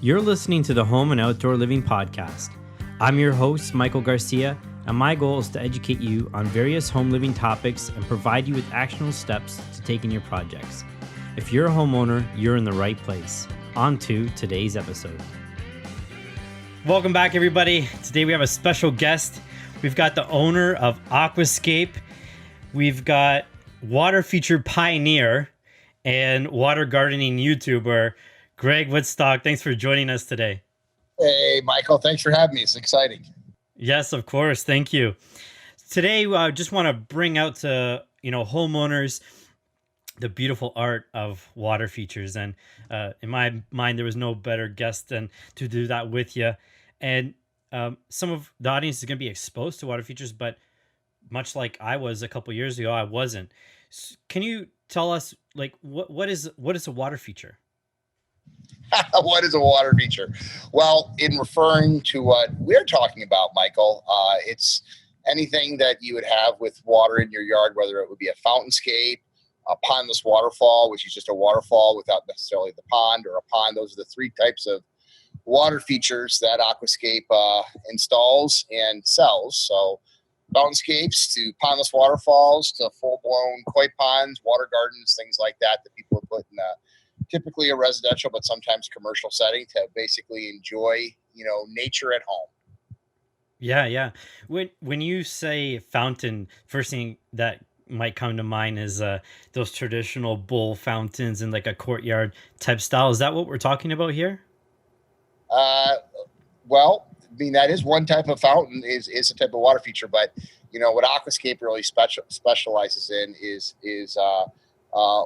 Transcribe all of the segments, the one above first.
You're listening to the Home and Outdoor Living Podcast. I'm your host, Michael Garcia, and my goal is to educate you on various home living topics and provide you with actionable steps to take in your projects. If you're a homeowner, you're in the right place. On to today's episode. Welcome back, everybody. Today we have a special guest. We've got the owner of Aquascape. We've got water feature pioneer and water gardening YouTuber, Greg Wittstock. Thanks for joining us today. Hey, Michael. Thanks for having me. It's exciting. Yes, of course. Thank you. Today, I just want to bring out to homeowners the beautiful art of water features. And in my mind, there was no better guest than to do that with you. And some of the audience is going to be exposed to water features, but much like I was a couple years ago, I wasn't. Can you tell us, what is a water feature? What is a water feature? Well, in referring to what we're talking about, Michael, it's anything that you would have with water in your yard, whether it would be a fountainscape, a pondless waterfall, which is just a waterfall without necessarily the pond, or a pond. Those are the three types of water features that Aquascape installs and sells. So fountainscapes to pondless waterfalls to full-blown koi ponds, water gardens, things like that people would put in typically a residential, but sometimes commercial setting to basically enjoy, nature at home. Yeah. When you say fountain, first thing that might come to mind is those traditional bowl fountains in like a courtyard type style. Is that what we're talking about here? Well, I mean, that is one type of fountain, is a type of water feature, but what Aquascape really specializes in is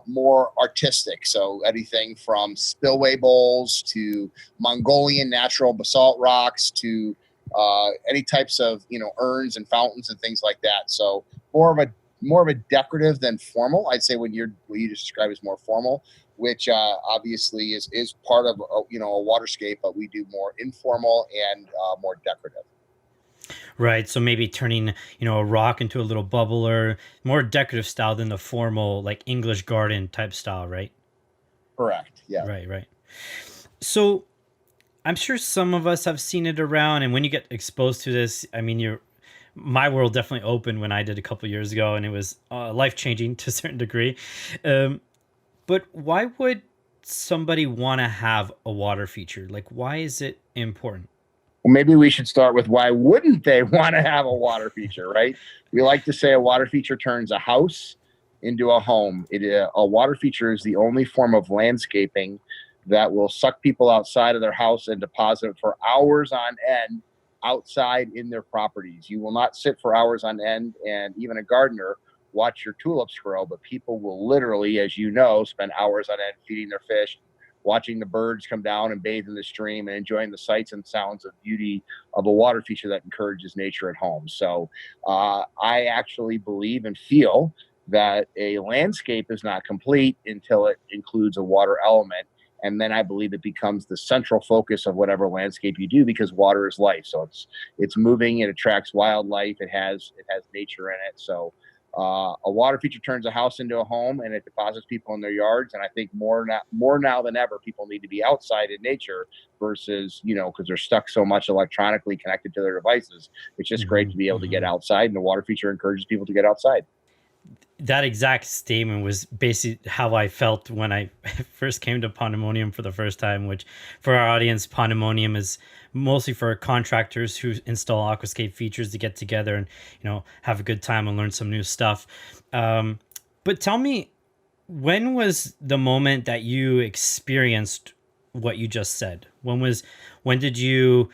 more artistic. So anything from spillway bowls to Mongolian natural basalt rocks to any types of urns and fountains and things like that. So more of a decorative than formal. I'd say what you just described as more formal, which obviously is part of a waterscape, but we do more informal and more decorative. Right. So maybe turning, a rock into a little bubble, or more decorative style than the formal, like English garden type style, right? Correct. Yeah. Right. So I'm sure some of us have seen it around, and when you get exposed to this, I mean, my world definitely opened when I did a couple of years ago, and it was life-changing to a certain degree. But why would somebody want to have a water feature? Like, why is it important? Well, maybe we should start with why wouldn't they want to have a water feature, right? We like to say a water feature turns a house into a home. A water feature is the only form of landscaping that will suck people outside of their house and deposit for hours on end outside in their properties. You will not sit for hours on end, and even a gardener watch your tulips grow, but people will literally, as you know, spend hours on end feeding their fish, watching the birds come down and bathe in the stream, and enjoying the sights and sounds of beauty of a water feature that encourages nature at home. So I actually believe and feel that a landscape is not complete until it includes a water element. And then I believe it becomes the central focus of whatever landscape you do, because water is life. So it's moving, it attracts wildlife, it has nature in it. So a water feature turns a house into a home, and it deposits people in their yards. And I think more now than ever, people need to be outside in nature versus, because they're stuck so much electronically connected to their devices. It's just great to be able to get outside, and the water feature encourages people to get outside. That exact statement was basically how I felt when I first came to Pandemonium for the first time, which for our audience, Pandemonium is mostly for contractors who install Aquascape features to get together and, have a good time and learn some new stuff. But tell me, when was the moment that you experienced what you just said? When did you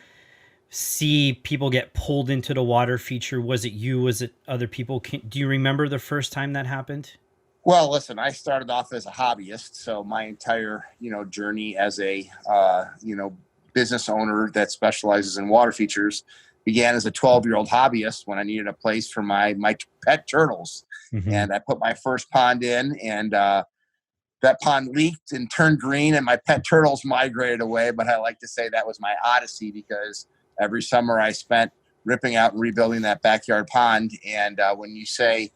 see people get pulled into the water feature? Was it you? Was it other people? Do you remember the first time that happened? Well, listen, I started off as a hobbyist, so my entire, journey as a, business owner that specializes in water features began as a 12-year-old hobbyist when I needed a place for my pet turtles. Mm-hmm. And I put my first pond in, and that pond leaked and turned green, and my pet turtles migrated away. But I like to say that was my odyssey, because every summer I spent ripping out and rebuilding that backyard pond. And when you say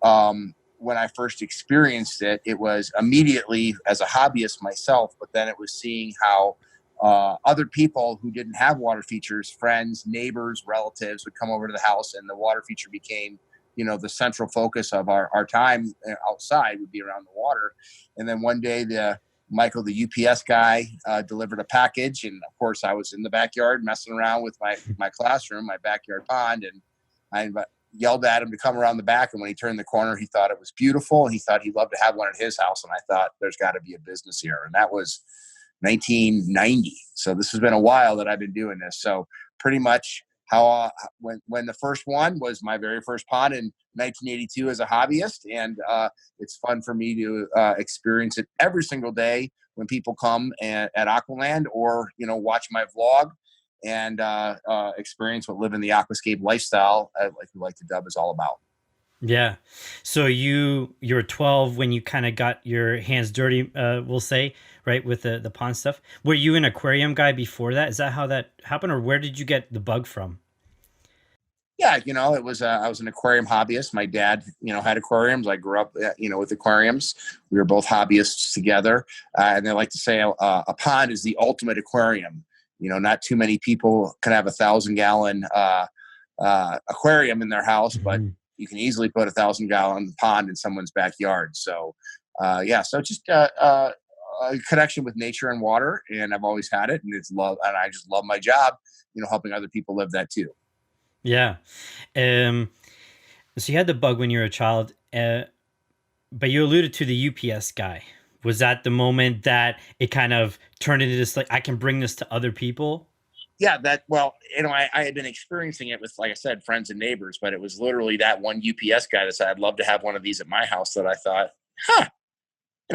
when I first experienced it, it was immediately as a hobbyist myself, but then it was seeing how other people who didn't have water features, friends, neighbors, relatives would come over to the house, and the water feature became, the central focus of our time outside would be around the water. And then one day, Michael, the UPS guy, delivered a package, and of course, I was in the backyard messing around with my classroom, my backyard pond, and I yelled at him to come around the back. And when he turned the corner, he thought it was beautiful, and he thought he'd love to have one at his house. And I thought, there's got to be a business here, and that was 1990. So this has been a while that I've been doing this. So pretty much how when the first one was my very first pond in 1982 as a hobbyist, and it's fun for me to experience it every single day when people come at Aqualand, or watch my vlog and experience what living the aquascape lifestyle, like we like to dub, is all about. Yeah. So you were 12 when you kind of got your hands dirty, we'll say, right, with the pond stuff. Were you an aquarium guy before that? Is that how that happened, or where did you get the bug from? Yeah, it was I was an aquarium hobbyist. My dad, had aquariums. I grew up, with aquariums. We were both hobbyists together, and they like to say a pond is the ultimate aquarium. Not too many people can have 1,000-gallon aquarium in their house, but Mhm. you can easily put 1,000-gallon pond in someone's backyard. So, so just a connection with nature and water, and I've always had it, and it's love, and I just love my job, helping other people live that too. Yeah. Um, so you had the bug when you were a child, but you alluded to the UPS guy. Was that the moment that it kind of turned into this, like, I can bring this to other people? Yeah, I had been experiencing it with, like I said, friends and neighbors, but it was literally that one UPS guy that said, I'd love to have one of these at my house, that I thought,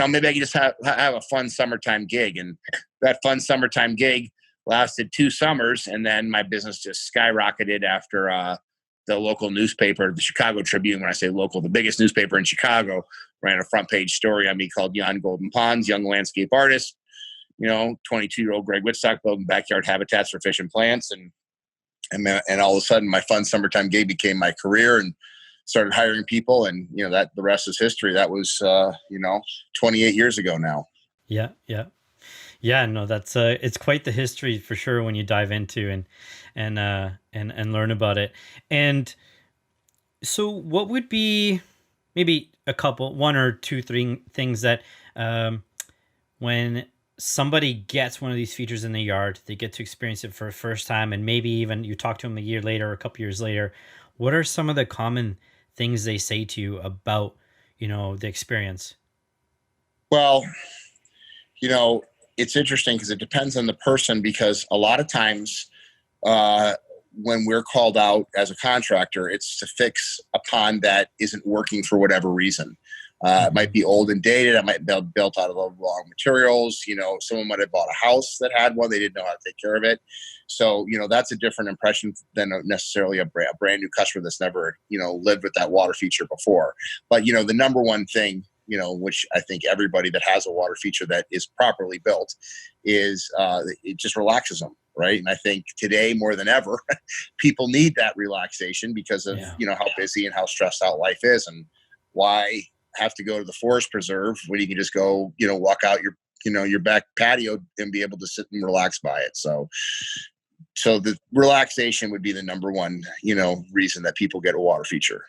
maybe I could just have a fun summertime gig. And that fun summertime gig lasted 2 summers. And then my business just skyrocketed after the local newspaper, the Chicago Tribune. When I say local, the biggest newspaper in Chicago, ran a front page story on me called Jan Golden Ponds, young landscape artist. 22-year-old Greg Wittstock building backyard habitats for fish and plants. And all of a sudden, my fun summertime gig became my career, and started hiring people. And, that the rest is history. That was, 28 years ago now. Yeah, yeah. Yeah, no, that's it's quite the history for sure when you dive into and learn about it. And so what would be maybe a couple, one or two, three things that um when somebody gets one of these features in the yard, they get to experience it for the first time, and maybe even you talk to them a year later or a couple years later, what are some of the common things they say to you about, the experience? Well, you know, it's interesting because it depends on the person, because a lot of times uh, when we're called out as a contractor, it's to fix a pond that isn't working for whatever reason. It might Mhm. be old and dated. It might be built out of the wrong materials. Someone might have bought a house that had one. They didn't know how to take care of it. So, that's a different impression than necessarily a brand new customer that's never, lived with that water feature before. But, the number one thing, which I think everybody that has a water feature that is properly built is it just relaxes them. Right. And I think today more than ever, people need that relaxation because of, Yeah. how busy and how stressed out life is. And why have to go to the forest preserve when you can just go, walk out your back patio and be able to sit and relax by it. So the relaxation would be the number one, reason that people get a water feature.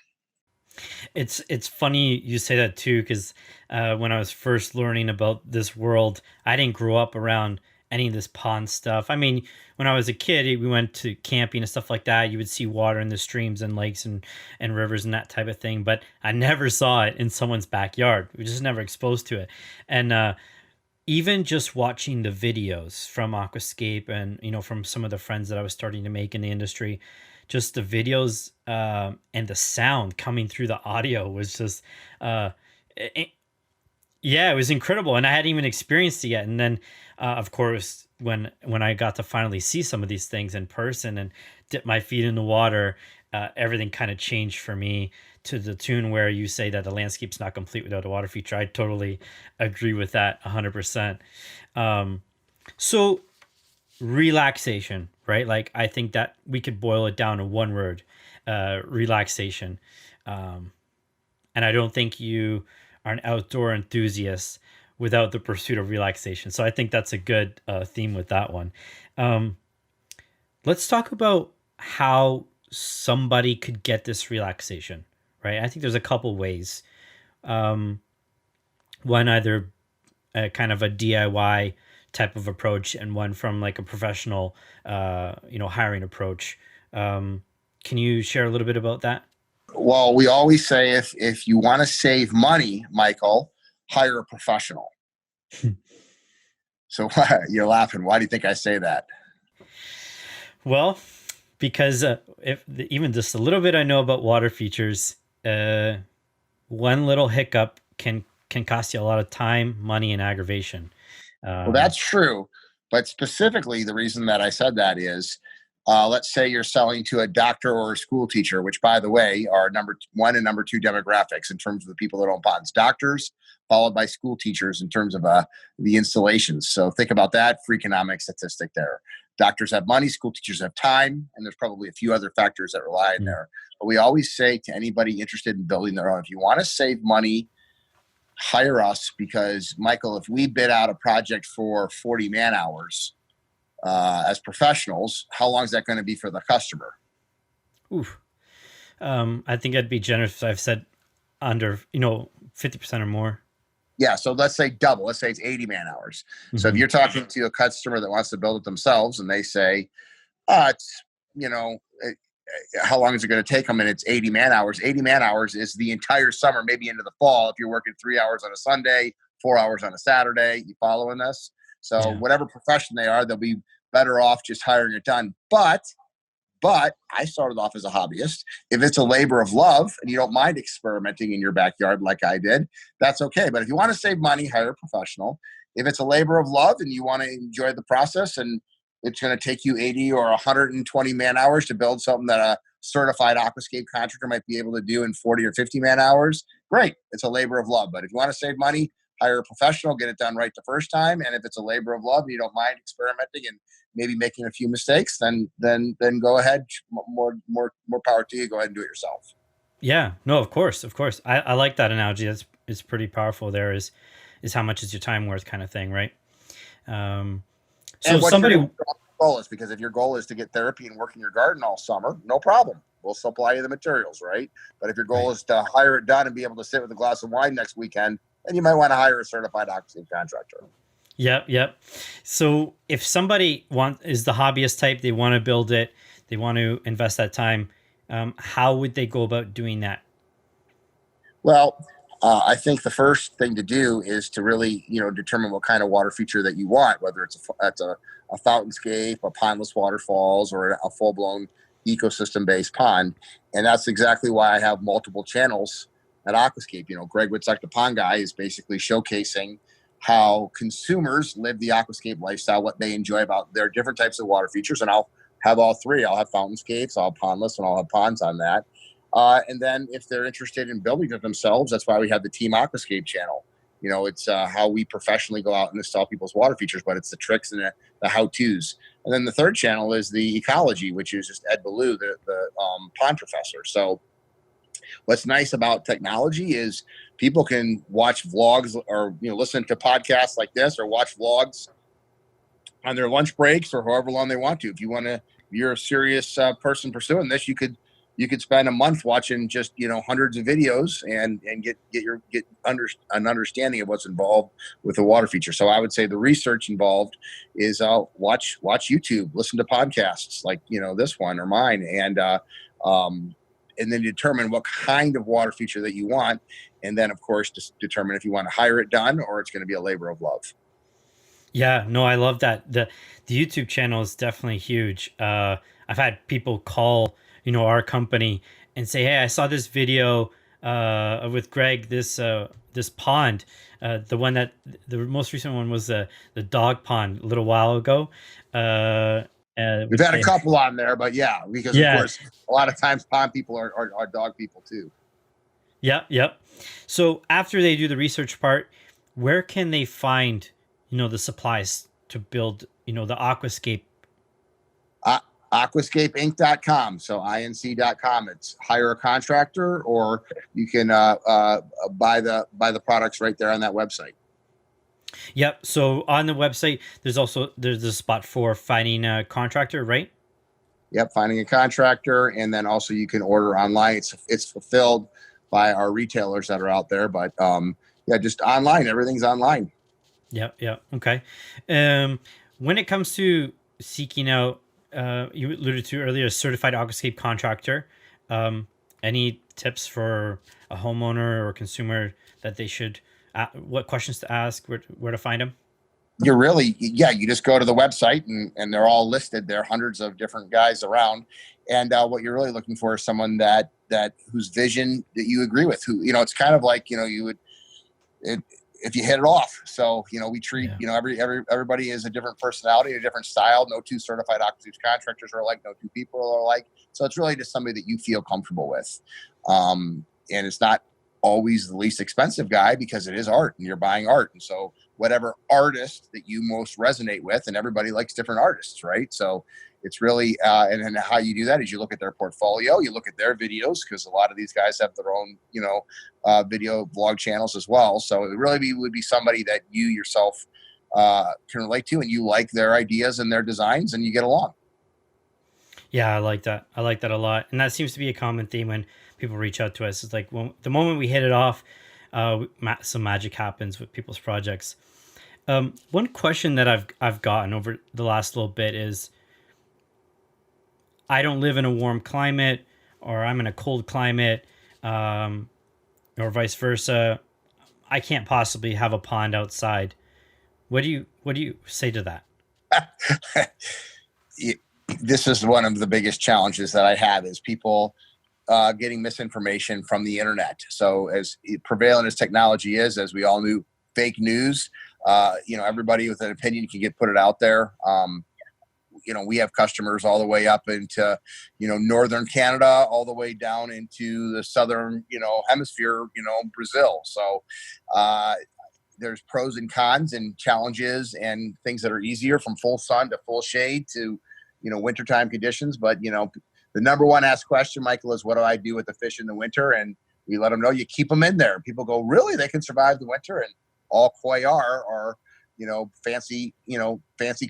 It's funny you say that too, because when I was first learning about this world, I didn't grow up around any of this pond stuff. I mean, when I was a kid, we went to camping and stuff like that. You would see water in the streams and lakes and rivers and that type of thing, but I never saw it in someone's backyard. We just never exposed to it. And even just watching the videos from Aquascape and from some of the friends that I was starting to make in the industry, just the videos and the sound coming through the audio was just uh, i- yeah, it was incredible, and I hadn't even experienced it yet. And then, of course, when I got to finally see some of these things in person and dip my feet in the water, everything kind of changed for me to the tune where you say that the landscape's not complete without a water feature. I totally agree with that 100%. Um, so relaxation, right? Like I think that we could boil it down to one word, relaxation. Um, and I don't think you are an outdoor enthusiast without the pursuit of relaxation. So I think that's a good theme with that one. Um, let's talk about how somebody could get this relaxation, right? I think there's a couple ways. Um, one, either kind of a DIY type of approach, and one from like a professional, hiring approach. Um, can you share a little bit about that? Well, we always say if you want to save money, Michael, hire a professional. So you're laughing. Why do you think I say that? Well, because even just a little bit I know about water features, one little hiccup can cost you a lot of time, money, and aggravation. Well, Um, that's true. But specifically, the reason that I said that is, let's say you're selling to a doctor or a school teacher, which, by the way, are number one and number two demographics in terms of the people that own ponds. Doctors, followed by school teachers in terms of the installations. So think about that freakonomic statistic there. Doctors have money, school teachers have time, and there's probably a few other factors that rely in mm, there. But we always say to anybody interested in building their own, if you want to save money, hire us, because Michael, if we bid out a project for 40 man hours as professionals, how long is that going to be for the customer? oof. I think I'd be generous if I've said under, 50% or more. Yeah, so let's say double. Let's say it's 80 man hours. So if Hmm. you're talking to a customer that wants to build it themselves and they say, it's, how long is it going to take them? And it's 80 man hours. 80 man hours is the entire summer, maybe into the fall, if you're working 3 hours on a Sunday, 4 hours on a Saturday. You following this? So Yeah. whatever profession they are, they'll be better off just hiring it done. But I started off as a hobbyist. If it's a labor of love and you don't mind experimenting in your backyard like I did, that's okay. But if you want to save money, hire a professional. If it's a labor of love and you want to enjoy the process, and it's going to take you 80 or 120 man hours to build something that a certified Aquascape contractor might be able to do in 40 or 50 man hours, great. It's a labor of love. But if you want to save money, hire a professional, get it done right the first time. And if it's a labor of love and you don't mind experimenting and maybe making a few mistakes, then go ahead. More power to you. Go ahead and do it yourself. Yeah. No, of course, of course. I like that analogy. That's it's pretty powerful. There is how much is your time worth, kind of thing, right? Um, so And what your somebody, goal is, because if your goal is to get therapy and work in your garden all summer, no problem. We'll supply you the materials, right? But if your goal right? is to hire it done and be able to sit with a glass of wine next weekend, then you might want to hire a certified Aquascape contractor. Yep, yep. So if somebody is the hobbyist type, they want to build it, they want to invest that time. How would they go about doing that? Well, I think the first thing to do is to really, determine what kind of water feature that you want, whether it's a fountainscape, a pondless waterfalls, or a full blown ecosystem based pond. And that's exactly why I have multiple channels at Aquascape. Greg Wittstock, the pond guy, is basically showcasing how consumers live the aquascape lifestyle, what they enjoy about their different types of water features. And I'll have all three. I'll have fountainscapes, I'll have pondless, and I'll have ponds on that. And then if they're interested in building it themselves, that's why we have the Team Aquascape channel. It's how we professionally go out and install people's water features, but it's the tricks and the how-tos. And then the third channel is the ecology, which is just Ed Ballou, the pond professor. So what's nice about technology is people can watch vlogs or listen to podcasts like this or watch vlogs on their lunch breaks or however long they want to. If you're a serious person pursuing this, you could spend a month watching just hundreds of videos and get an understanding of what's involved with the water feature. So I would say the research involved is watch YouTube, listen to podcasts like this one or mine, and then determine what kind of water feature that you want, and then of course just determine if you want to hire it done or it's going to be a labor of love. Yeah, no, I love that. The YouTube channel is definitely huge. I've had people call, our company and say, "Hey, I saw this video with Greg, this pond, the one that the most recent one was the dog pond a little while ago." We've Which had a they, couple on there, but yeah, because of yeah, course a lot of times pond people are dog people too. yep, yep. So after they do the research part, where can they find, the supplies to build, the aquascape? Uh, aquascapeinc.com, so inc.com. It's hire a contractor, or you can buy the products right there on that website. Yep. So on the website, there's a spot for finding a contractor, right? Yep, finding a contractor, and then also you can order online. It's fulfilled by our retailers that are out there, but yeah, just online. Everything's online. Yep. Yep. Okay. Um, when it comes to seeking out, you alluded to earlier, a certified aquascape contractor. Um, any tips for a homeowner or consumer that they should, what questions to ask, where to find them? You're really, yeah, you just go to the website, and they're all listed. There are hundreds of different guys around, and what you're really looking for is someone that whose vision that you agree with. Who, it's kind of like, you would, it, if you hit it off. So, we treat, Yeah. everybody is a different personality, a different style. No two certified octave contractors are alike. No two people are alike. So it's really just somebody that you feel comfortable with. And it's not always the least expensive guy, because it is art and you're buying art. And so whatever artist that you most resonate with, and everybody likes different artists, right? So it's really, and how you do that is you look at their portfolio, you look at their videos, because a lot of these guys have their own, video blog channels as well. So it really would be somebody that you yourself can relate to, and you like their ideas and their designs, and you get along. Yeah, I like that. I like that a lot, and that seems to be a common theme when people reach out to us. It's like when the moment we hit it off, some magic happens with people's projects. One question that I've gotten over the last little bit is, I don't live in a warm climate, or I'm in a cold climate, um, or vice versa. I can't possibly have a pond outside. What do you say to that? This is one of the biggest challenges that I have, is people getting misinformation from the internet. So as prevalent as technology is, as we all knew, fake news, everybody with an opinion can put it out there. We have customers all the way up into, northern Canada, all the way down into the southern, hemisphere, Brazil. So there's pros and cons and challenges and things that are easier, from full sun to full shade to, wintertime conditions. But, the number one asked question, Michael, is what do I do with the fish in the winter? And we let them know, you keep them in there. People go, really? They can survive the winter? And all koi are, fancy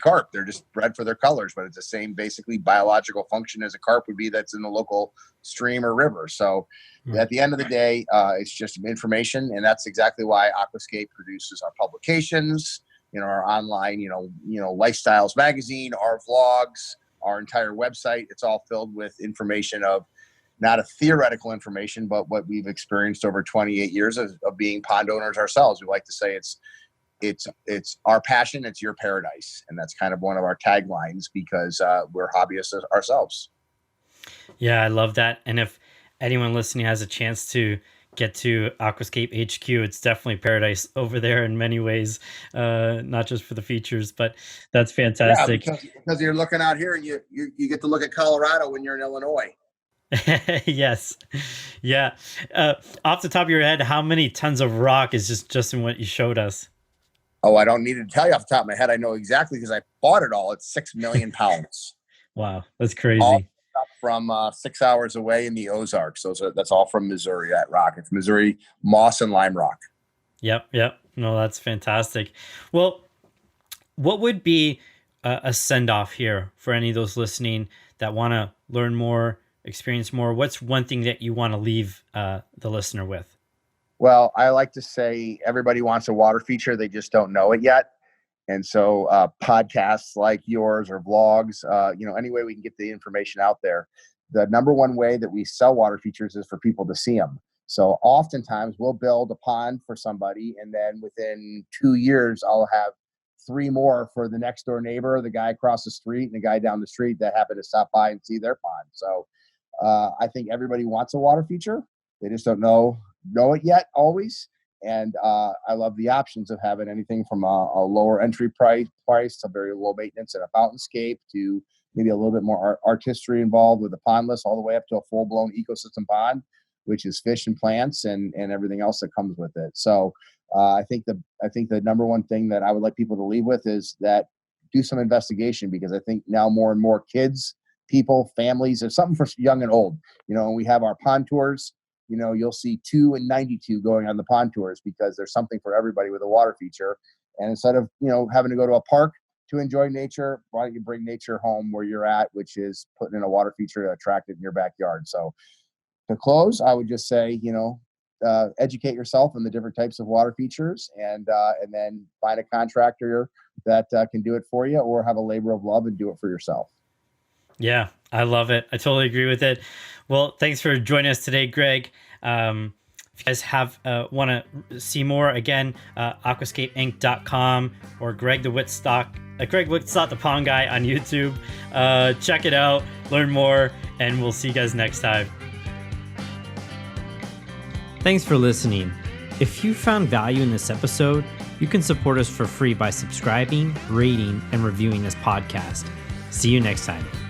carp. They're just bred for their colors, but it's the same basically biological function as a carp would be that's in the local stream or river. So Right. at the end of the day, it's just information. And that's exactly why Aquascape produces our publications, our online, lifestyles magazine, our vlogs, our entire website. It's all filled with information of not a theoretical information, but what we've experienced over 28 years of being pond owners ourselves. We like to say it's our passion, it's your paradise, and that's kind of one of our taglines, because we're hobbyists ourselves. Yeah, I love that. And if anyone listening has a chance to get to Aquascape HQ, it's definitely paradise over there in many ways, not just for the features, but that's Yeah, fantastic. because you're looking out here, and you get to look at Colorado when you're in Illinois. Yes. Yeah. Off the top of your head, how many tons of rock is just in what you showed us? Oh, I don't need to tell you off the top of my head. I know exactly, because I bought it all. It's 6 million pounds, Wow, that's all crazy. from 6 hours away in the Ozarks. That's all from Missouri. That rock, it's Missouri moss and lime rock. Yep. Yep. No, that's fantastic. Well, what would be a send off here for any of those listening that want to learn more, experience more? What's one thing that you want to leave the listener with? Well, I like to say everybody wants a water feature, they just don't know it yet. And so podcasts like yours, or vlogs, any way we can get the information out there. The number one way that we sell water features is for people to see them. So oftentimes we'll build a pond for somebody, and then within 2 years, I'll have three more for the next door neighbor, the guy across the street, and the guy down the street that happen to stop by and see their pond. So I think everybody wants a water feature. They just don't know it yet always. And I love the options of having anything from a lower entry price to very low maintenance and a fountainscape, to maybe a little bit more artistry involved with the pondless, all the way up to a full blown ecosystem pond, which is fish and plants and everything else that comes with it. So I think the number one thing that I would like people to leave with is that do some investigation, because I think now more and more kids, people, families, there's something for young and old. We have our pond tours. You'll see 2 and 92 going on the pond tours, because there's something for everybody with a water feature. And instead of, having to go to a park to enjoy nature, why don't you bring nature home where you're at, which is putting in a water feature to attract it in your backyard. So to close, I would just say, educate yourself on the different types of water features, and then find a contractor that can do it for you, or have a labor of love and do it for yourself. Yeah, I love it. I totally agree with it. Well, thanks for joining us today, Greg. If you guys have want to see more, again, aquascapeinc.com or Greg Wittstock, the pond guy on YouTube. Check it out, learn more, and we'll see you guys next time. Thanks for listening. If you found value in this episode, you can support us for free by subscribing, rating, and reviewing this podcast. See you next time.